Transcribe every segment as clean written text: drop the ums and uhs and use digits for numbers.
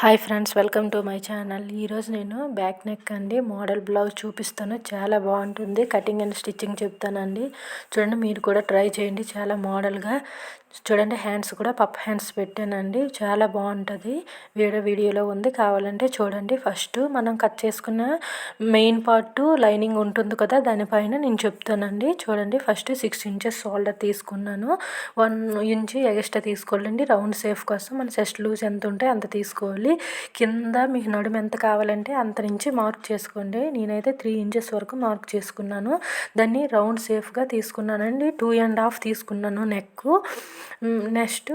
Hi friends, welcome to my channel. ఈరోజు నేను back neck అండి మోడల్ బ్లౌజ్ చూపిస్తాను. చాలా బాగుంటుంది. కటింగ్ అండ్ స్టిచ్చింగ్ చెప్తానండి. చూడండి, మీరు కూడా ట్రై చేయండి. చాలా మోడల్గా చూడండి. హ్యాండ్స్ కూడా పప్ హ్యాండ్స్ పెట్టానండి. చాలా బాగుంటుంది. వీడియోలో ఉంది, కావాలంటే చూడండి. ఫస్ట్ మనం కట్ చేసుకున్న మెయిన్ పార్ట్ లైనింగ్ ఉంటుంది కదా, దానిపైన నేను చెప్తానండి. చూడండి, ఫస్ట్ 6 ఇంచెస్ షోల్డర్ తీసుకున్నాను. 1 ఇంచ్ ఎక్స్ట్రా తీసుకోవాలండి. రౌండ్ షేప్ కోసం మన చెస్ట్ లూజ్ ఎంత ఉంటే అంత తీసుకోవాలి. కింద మీకు నడుము ఎంత కావాలంటే అంత నుంచి మార్క్ చేసుకోండి. నేనైతే 3 ఇంచెస్ వరకు మార్క్ చేసుకున్నాను. దాన్ని రౌండ్ షేప్గా తీసుకున్నానండి. 2.5 తీసుకున్నాను నెక్. నెక్స్ట్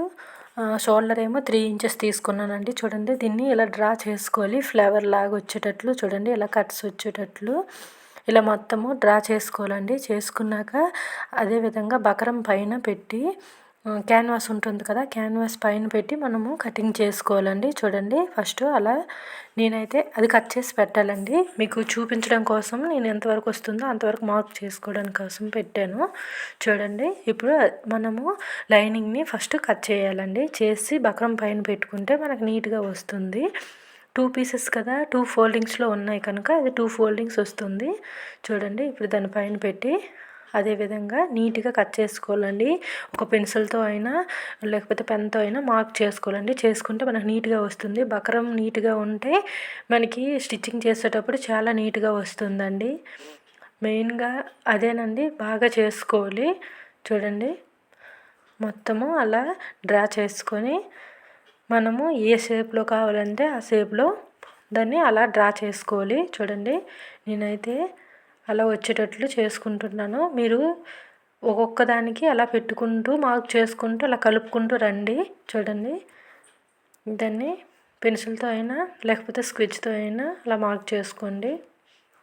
షోల్డర్ ఏమో 3 ఇంచెస్ తీసుకున్నానండి. చూడండి, దీన్ని ఇలా డ్రా చేసుకోవాలి. ఫ్లవర్ లాగా వచ్చేటట్లు చూడండి, ఇలా కట్స్ వచ్చేటట్లు ఇలా మొత్తము డ్రా చేసుకోవాలండి. చేసుకున్నాక అదేవిధంగా బకరం పైన పెట్టి క్యాన్వాస్ ఉంటుంది కదా, క్యాన్వాస్ పైన పెట్టి మనము కటింగ్ చేసుకోవాలండి. చూడండి, ఫస్ట్ అలా నేనైతే అది కట్ చేసి పెట్టాలండి. మీకు చూపించడం కోసం నేను ఎంతవరకు వస్తుందో అంతవరకు మార్క్ చేసుకోవడం కోసం పెట్టాను. చూడండి, ఇప్పుడు మనము లైనింగ్ని ఫస్ట్ కట్ చేయాలండి. చేసి బకరం పైన పెట్టుకుంటే మనకు నీట్గా వస్తుంది. 2 పీసెస్ కదా, 2 ఫోల్డింగ్స్లో ఉన్నాయి కనుక అది 2 ఫోల్డింగ్స్ వస్తుంది. చూడండి, ఇప్పుడు దానిపైన పెట్టి అదేవిధంగా నీట్గా కట్ చేసుకోవాలండి. ఒక పెన్సిల్తో అయినా లేకపోతే పెన్తో అయినా మార్క్ చేసుకోవాలండి. చేసుకుంటే మనకు నీట్గా వస్తుంది. బకరం నీట్గా ఉంటే మనకి స్టిచ్చింగ్ చేసేటప్పుడు చాలా నీట్గా వస్తుందండి. మెయిన్గా అదేనండి, బాగా చేసుకోవాలి. చూడండి, మొత్తము అలా డ్రా చేసుకొని మనము ఏ షేప్లో కావాలంటే ఆ షేప్లో దాన్ని అలా డ్రా చేసుకోవాలి. చూడండి, నేనైతే అలా వచ్చేటట్లు చేసుకుంటున్నాను. మీరు ఒక్కొక్క దానికి అలా పెట్టుకుంటూ మార్క్ చేసుకుంటూ అలా కలుపుకుంటూ రండి. చూడండి, దాన్ని పెన్సిల్తో అయినా లేకపోతే స్కెచ్తో అయినా అలా మార్క్ చేసుకోండి.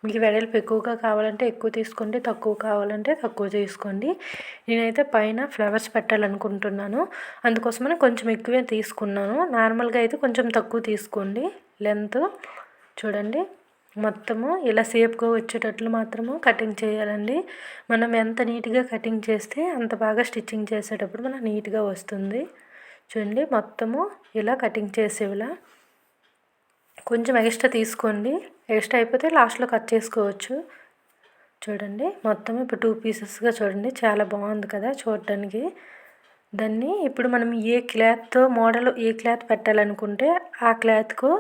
మీకు వెడల్పు ఎక్కువగా కావాలంటే ఎక్కువ తీసుకోండి, తక్కువ కావాలంటే తక్కువ తీసుకోండి. నేనైతే పైన ఫ్లవర్స్ పెట్టాలనుకుంటున్నాను. అందుకోసమని కొంచెం ఎక్కువే తీసుకున్నాను. నార్మల్గా అయితే కొంచెం తక్కువ తీసుకోండి లెంత్. చూడండి, మొత్తము ఇలా షేప్గా వచ్చేటట్లు మాత్రము కటింగ్ చేయాలండి. మనం ఎంత నీట్గా కటింగ్ చేస్తే అంత బాగా స్టిచ్చింగ్ చేసేటప్పుడు మనకు నీట్గా వస్తుంది. చూడండి, మొత్తము ఇలా కటింగ్ చేసేలా కొంచెం ఎక్స్ట్రా తీసుకోండి. ఎక్స్ట్రా అయిపోతే లాస్ట్లో కట్ చేసుకోవచ్చు. చూడండి, మొత్తం ఇప్పుడు 2 పీసెస్గా చూడండి, చాలా బాగుంది కదా చూడటానికి. దాన్ని ఇప్పుడు మనం ఏ క్లాత్ పెట్టాలనుకుంటే ఆ క్లాత్కు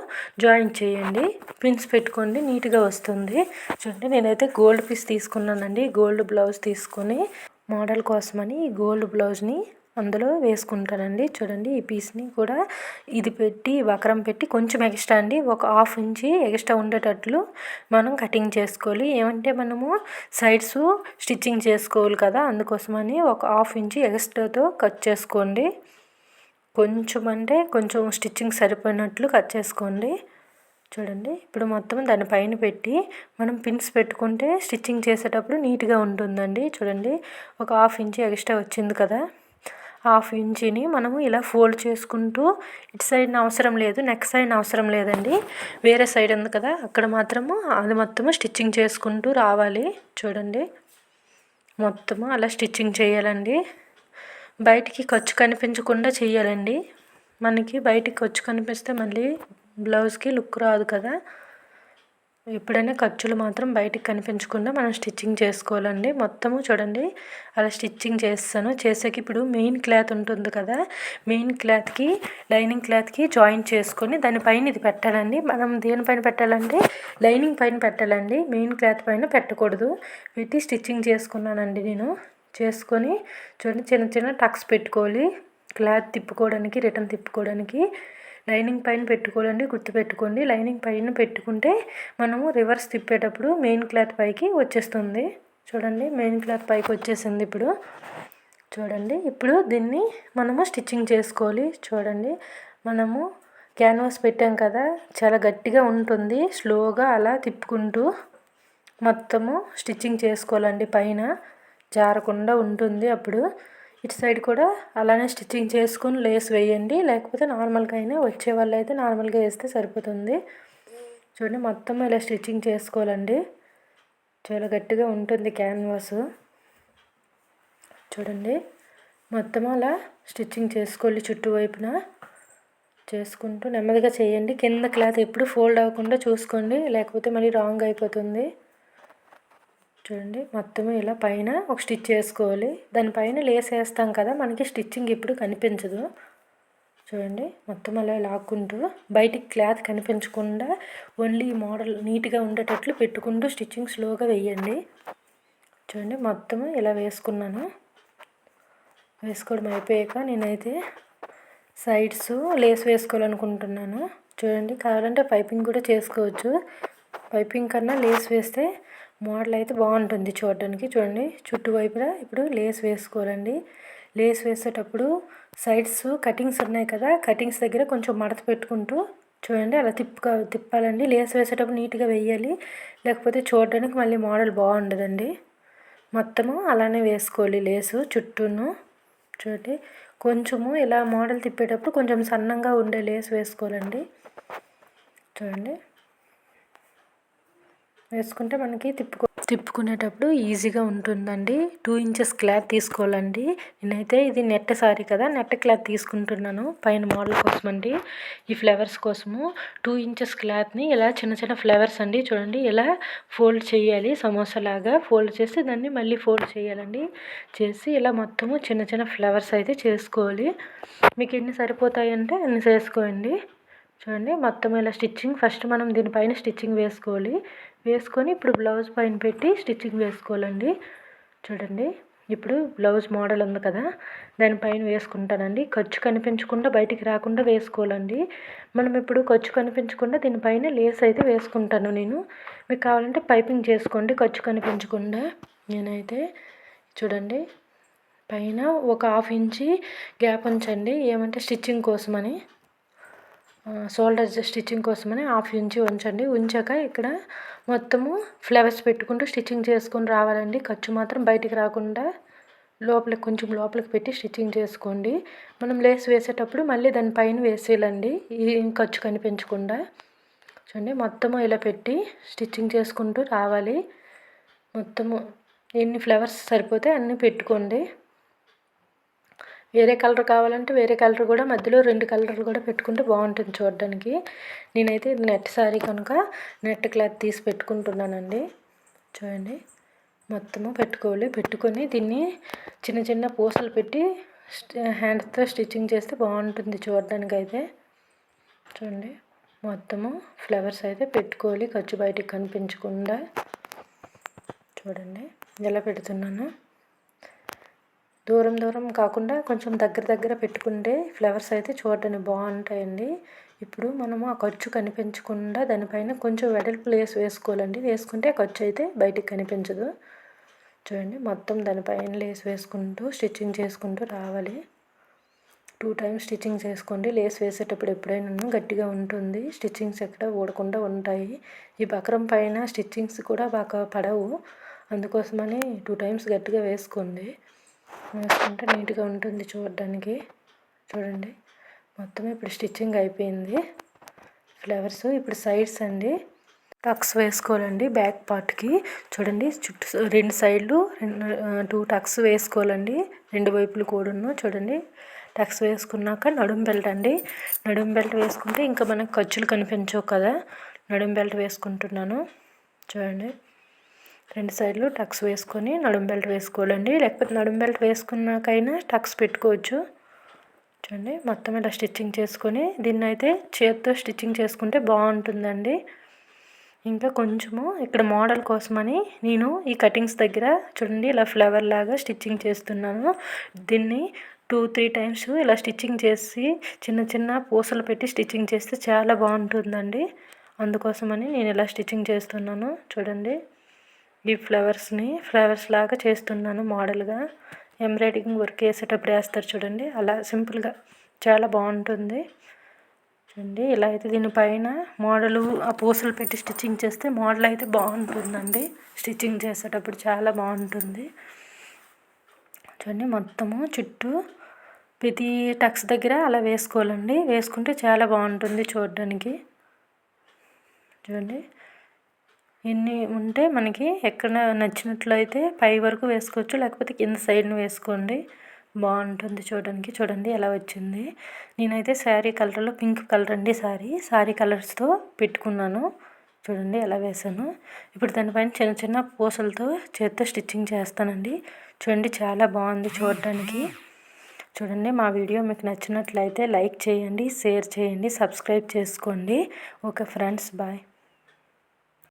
జాయిన్ చేయండి. పిన్స్ పెట్టుకోండి, నీట్గా వస్తుంది. చూడండి, నేనైతే గోల్డ్ పీస్ తీసుకున్నానండి. గోల్డ్ బ్లౌజ్ తీసుకొని మోడల్ కోసమని ఈ గోల్డ్ బ్లౌజ్ని అందులో వేసుకుంటానండి. చూడండి, ఈ పీస్ని కూడా ఇది పెట్టి వక్రం పెట్టి కొంచెం ఎక్స్ట్రా అండి, ఒక 1/2 ఇంచ్ ఎక్స్ట్రా ఉండేటట్లు మనం కటింగ్ చేసుకోవాలి. ఏమంటే మనము సైడ్స్ స్టిచ్చింగ్ చేసుకోవాలి కదా, అందుకోసమని ఒక 1/2 ఇంచ్ ఎక్స్ట్రాతో కట్ చేసుకోండి. కొంచెం అంటే కొంచెం స్టిచ్చింగ్ సరిపోయినట్లు కట్ చేసుకోండి. చూడండి, ఇప్పుడు మొత్తం దానిపైన పెట్టి మనం పిన్స్ పెట్టుకుంటే స్టిచ్చింగ్ చేసేటప్పుడు నీట్గా ఉంటుందండి. చూడండి, ఒక 1/2 ఇంచ్ ఎక్స్ట్రా వచ్చింది కదా, 1/2 ఇంచ్ని మనము ఇలా ఫోల్డ్ చేసుకుంటూ ఇటు సైడ్ని అవసరం లేదు, నెక్ సైడ్ని అవసరం లేదండి, వేరే సైడ్ ఉంది కదా అక్కడ మాత్రము అది మొత్తము స్టిచ్చింగ్ చేసుకుంటూ రావాలి. చూడండి, మొత్తము అలా స్టిచ్చింగ్ చేయాలండి. బయటికి ఖర్చు కనిపించకుండా చేయాలండి. మనకి బయటికి ఖర్చు కనిపిస్తే మళ్ళీ బ్లౌజ్కి లుక్ రాదు కదా. ఎప్పుడైనా ఖర్చులు మాత్రం బయటికి కనిపించకుండా మనం స్టిచ్చింగ్ చేసుకోవాలండి. మొత్తము చూడండి, అలా స్టిచ్చింగ్ చేస్తాను. చేసాక ఇప్పుడు మెయిన్ క్లాత్ ఉంటుంది కదా, మెయిన్ క్లాత్కి లైనింగ్ క్లాత్కి జాయిన్ చేసుకొని దానిపైన ఇది పెట్టాలండి. మనం దేనిపైన పెట్టాలంటే లైనింగ్ పైన పెట్టాలండి, మెయిన్ క్లాత్ పైన పెట్టకూడదు. పెట్టి స్టిచ్చింగ్ చేసుకున్నానండి నేను. చేసుకొని చూడండి, చిన్న చిన్న టక్స్ పెట్టుకోవాలి. క్లాత్ తిప్పుకోవడానికి, రిటర్న్ తిప్పుకోవడానికి లైనింగ్ పైన పెట్టుకోవాలండి. గుర్తుపెట్టుకోండి, లైనింగ్ పైన పెట్టుకుంటే మనము రివర్స్ తిప్పేటప్పుడు మెయిన్ క్లాత్ పైకి వచ్చేస్తుంది. చూడండి, మెయిన్ క్లాత్ పైకి వచ్చేసింది. ఇప్పుడు చూడండి, ఇప్పుడు దీన్ని మనము స్టిచ్చింగ్ చేసుకోవాలి. చూడండి, మనము క్యాన్వాస్ పెట్టాం కదా, చాలా గట్టిగా ఉంటుంది. స్లోగా అలా తిప్పుకుంటూ మొత్తము స్టిచ్చింగ్ చేసుకోవాలండి. పైన జారకుండా ఉంటుంది. అప్పుడు ఇటు సైడ్ కూడా అలానే స్టిచ్చింగ్ చేసుకొని లేస్ వేయండి, లేకపోతే నార్మల్గా అయినా వచ్చే వాళ్ళు అయితే నార్మల్గా వేస్తే సరిపోతుంది. చూడండి, మొత్తం ఇలా స్టిచ్చింగ్ చేసుకోవాలండి. చాలా గట్టిగా ఉంటుంది క్యాన్వాస్. చూడండి, మొత్తం అలా స్టిచ్చింగ్ చేసుకోవాలి చుట్టూ వైపున. చేసుకుంటూ నెమ్మదిగా చేయండి. కింద క్లాత్ ఎప్పుడు ఫోల్డ్ అవ్వకుండా చూసుకోండి, లేకపోతే మళ్ళీ రాంగ్ అయిపోతుంది. చూడండి మొత్తం ఇలా పైన ఒక స్టిచ్ వేసుకోవాలి. దానిపైన లేస్ వేస్తాం కదా, మనకి స్టిచ్చింగ్ ఇప్పుడు కనిపించదు. చూడండి మొత్తం అలా లాక్కుంటూ బయటికి క్లాత్ కనిపించకుండా ఓన్లీ మోడల్ నీట్గా ఉండేటట్లు పెట్టుకుంటూ స్టిచ్చింగ్ స్లోగా వేయండి. చూడండి మొత్తం ఇలా వేసుకున్నాను. వేసుకోవడం అయిపోయాక నేనైతే సైడ్స్ లేస్ వేసుకోవాలనుకుంటున్నాను. చూడండి కావాలంటే పైపింగ్ కూడా చేసుకోవచ్చు. పైపింగ్ కన్నా లేస్ వేస్తే మోడల్ అయితే బాగుంటుంది చూడడానికి. చూడండి చుట్టువైపులా ఇప్పుడు లేస్ వేసుకోవాలండి. లేస్ వేసేటప్పుడు సైడ్స్ కటింగ్స్ ఉన్నాయి కదా, కటింగ్స్ దగ్గర కొంచెం మడత పెట్టుకుంటూ చూడండి అలా తిప్పాలండి. లేస్ వేసేటప్పుడు నీట్గా వేయాలి, లేకపోతే చూడడానికి మళ్ళీ మోడల్ బాగుండదండి. మొత్తము అలానే వేసుకోవాలి లేసు చుట్టూను. చూడండి కొంచెము ఇలా మోడల్ తిప్పేటప్పుడు కొంచెం సన్నంగా ఉండే లేస్ వేసుకోవాలండి. చూడండి వేసుకుంటే మనకి తిప్పుకునేటప్పుడు ఈజీగా ఉంటుందండి. 2 ఇంచెస్ క్లాత్ తీసుకోవాలండి. నేనైతే ఇది నెట్ సారీ కదా, నెట్ క్లాత్ తీసుకుంటున్నాను పైన మోడల్ కోసం అండి. ఈ ఫ్లవర్స్ కోసము 2 ఇంచెస్ క్లాత్ని ఇలా చిన్న చిన్న ఫ్లవర్స్ అండి. చూడండి ఇలా ఫోల్డ్ చేయాలి, సమోసా లాగా ఫోల్డ్ చేసి దాన్ని మళ్ళీ ఫోల్డ్ చేయాలండి. చేసి ఇలా మొత్తము చిన్న చిన్న ఫ్లవర్స్ అయితే చేసుకోవాలి. మీకు ఎన్ని సరిపోతాయంటే అన్ని చేసుకోండి. చూడండి మొత్తం ఇలా స్టిచ్చింగ్ ఫస్ట్ మనం దీనిపైన స్టిచ్చింగ్ వేసుకోవాలి. వేసుకొని ఇప్పుడు బ్లౌజ్ పైన పెట్టి స్టిచ్చింగ్ వేసుకోవాలండి. చూడండి ఇప్పుడు బ్లౌజ్ మోడల్ ఉంది కదా, దానిపైన వేసుకుంటానండి. ఖర్చు కనిపించకుండా బయటికి రాకుండా వేసుకోవాలండి. మనం ఇప్పుడు ఖర్చు కనిపించకుండా దీనిపైన లేస్ అయితే వేసుకుంటాను నేను. మీకు కావాలంటే పైపింగ్ చేసుకోండి ఖర్చు కనిపించకుండా. నేనైతే చూడండి పైన ఒక 1/2 ఇంచి గ్యాప్ ఉంచండి, ఏమంటే స్టిచ్చింగ్ కోసమని, షోల్డర్ స్టిచ్చింగ్ కోసమని 1/2 ఇంచి ఉంచండి. ఉంచాక ఇక్కడ మొత్తము ఫ్లవర్స్ పెట్టుకుంటూ స్టిచ్చింగ్ చేసుకొని రావాలండి. ఖర్చు మాత్రం బయటికి రాకుండా లోపలికి కొంచెం లోపలికి పెట్టి స్టిచ్చింగ్ చేసుకోండి. మనం లేస్ వేసేటప్పుడు మళ్ళీ దానిపైన వేసేయాలండి, ఈ ఖర్చు కనిపించకుండా. చూడండి మొత్తము ఇలా పెట్టి స్టిచ్చింగ్ చేసుకుంటూ రావాలి. మొత్తము ఎన్ని ఫ్లవర్స్ సరిపోతే అన్నీ పెట్టుకోండి. వేరే కలర్ కావాలంటే వేరే కలర్ కూడా, మధ్యలో 2 కలర్లు కూడా పెట్టుకుంటే బాగుంటుంది చూడడానికి. నేనైతే నెట్ సారీ కనుక నెట్ క్లాత్ తీసి పెట్టుకుంటున్నానండి. చూడండి మొత్తము పెట్టుకోవాలి. పెట్టుకొని దీన్ని చిన్న చిన్న పూసలు పెట్టి హ్యాండ్స్తో స్టిచ్చింగ్ చేస్తే బాగుంటుంది చూడడానికి అయితే. చూడండి మొత్తము ఫ్లవర్స్ అయితే పెట్టుకోవాలి ఖర్చు బయటికి కనిపించకుండా. చూడండి ఎలా పెడుతున్నాను. దూరం దూరం కాకుండా కొంచెం దగ్గర దగ్గర పెట్టుకుంటే ఫ్లవర్స్ అయితే చూడడానికి బాగుంటాయండి. ఇప్పుడు మనము ఆ ఖర్చు కనిపించకుండా దానిపైన కొంచెం వెడల్పు లేస్ వేసుకోవాలండి. వేసుకుంటే ఖర్చు అయితే బయటికి కనిపించదు. చూడండి మొత్తం దానిపైన లేస్ వేసుకుంటూ స్టిచ్చింగ్ చేసుకుంటూ రావాలి. 2 టైమ్స్ స్టిచ్చింగ్ చేసుకోండి. లేస్ వేసేటప్పుడు ఎప్పుడైనా గట్టిగా ఉంటుంది, స్టిచ్చింగ్స్ ఎక్కడ ఊడకుండా ఉంటాయి. ఈ బక్రం పైన స్టిచ్చింగ్స్ కూడా బాగా పడవు, అందుకోసమని 2 టైమ్స్ గట్టిగా వేసుకోండి. వేసుకుంటే నీట్గా ఉంటుంది చూడడానికి. చూడండి మొత్తం ఇప్పుడు స్టిచ్చింగ్ అయిపోయింది. ఫ్లవర్స్ ఇప్పుడు సైడ్స్ అండి టక్స్ వేసుకోవాలండి. బ్యాక్ పార్ట్కి చూడండి చుట్టూ 2 సైడ్లు 2 టక్స్ వేసుకోవాలండి, 2 వైపులు కూడాను. చూడండి టక్స్ వేసుకున్నాక నడుం బెల్ట్ అండి. నడుం బెల్ట్ వేసుకుంటే ఇంకా మనకు ఖర్చులు కనిపించవు కదా, నడుం బెల్ట్ వేసుకుంటున్నాను. చూడండి 2 సైడ్లు టక్స్ వేసుకొని నడుం బెల్ట్ వేసుకోవాలండి, లేకపోతే నడుం బెల్ట్ వేసుకున్నాకైనా టక్స్ పెట్టుకోవచ్చు. చూడండి మొత్తం ఇలా స్టిచ్చింగ్ చేసుకొని దీన్ని అయితే చేతితో స్టిచ్చింగ్ చేసుకుంటే బాగుంటుందండి. ఇంకా కొంచెము ఇక్కడ మోడల్ కోసమని నేను ఈ కటింగ్స్ దగ్గర చూడండి ఇలా ఫ్లవర్ లాగా స్టిచ్చింగ్ చేస్తున్నాను. దీన్ని 2-3 టైమ్స్ ఇలా స్టిచ్చింగ్ చేసి చిన్న చిన్న పూసలు పెట్టి స్టిచ్చింగ్ చేస్తే చాలా బాగుంటుందండి. అందుకోసమని నేను ఇలా స్టిచ్చింగ్ చేస్తున్నాను. చూడండి ఈ ఫ్లవర్స్ లాగా చేస్తున్నాను మోడల్గా. ఎంబ్రాయిడింగ్ వర్క్ వేసేటప్పుడు వేస్తారు చూడండి, అలా సింపుల్గా చాలా బాగుంటుంది. చూడండి ఇలా అయితే దీనిపైన మోడలు ఆ పూసలు పెట్టి స్టిచ్చింగ్ చేస్తే మోడల్ అయితే బాగుంటుందండి. స్టిచ్చింగ్ చేసేటప్పుడు చాలా బాగుంటుంది. చూడండి మొత్తము చుట్టూ ప్రతి టక్స్ దగ్గర అలా వేసుకోవాలండి. వేసుకుంటే చాలా బాగుంటుంది చూడడానికి. చూడండి ఎన్ని ఉంటే మనకి ఎక్కడ నచ్చినట్లయితే పై వరకు వేసుకోవచ్చు, లేకపోతే కింద సైడ్ని వేసుకోండి. బాగుంటుంది చూడడానికి. చూడండి ఎలా వచ్చింది. నేనైతే శారీ కలర్లో పింక్ కలర్ అండి శారీ కలర్స్తో పెట్టుకున్నాను. చూడండి ఎలా వేసాను. ఇప్పుడు దానిపైన చిన్న చిన్న పూసలతో చేత్తో స్టిచ్చింగ్ చేస్తానండి. చూడండి చాలా బాగుంది చూడడానికి. చూడండి మా వీడియో మీకు నచ్చినట్లయితే లైక్ చేయండి, షేర్ చేయండి, సబ్స్క్రైబ్ చేసుకోండి. Okay friends, bye.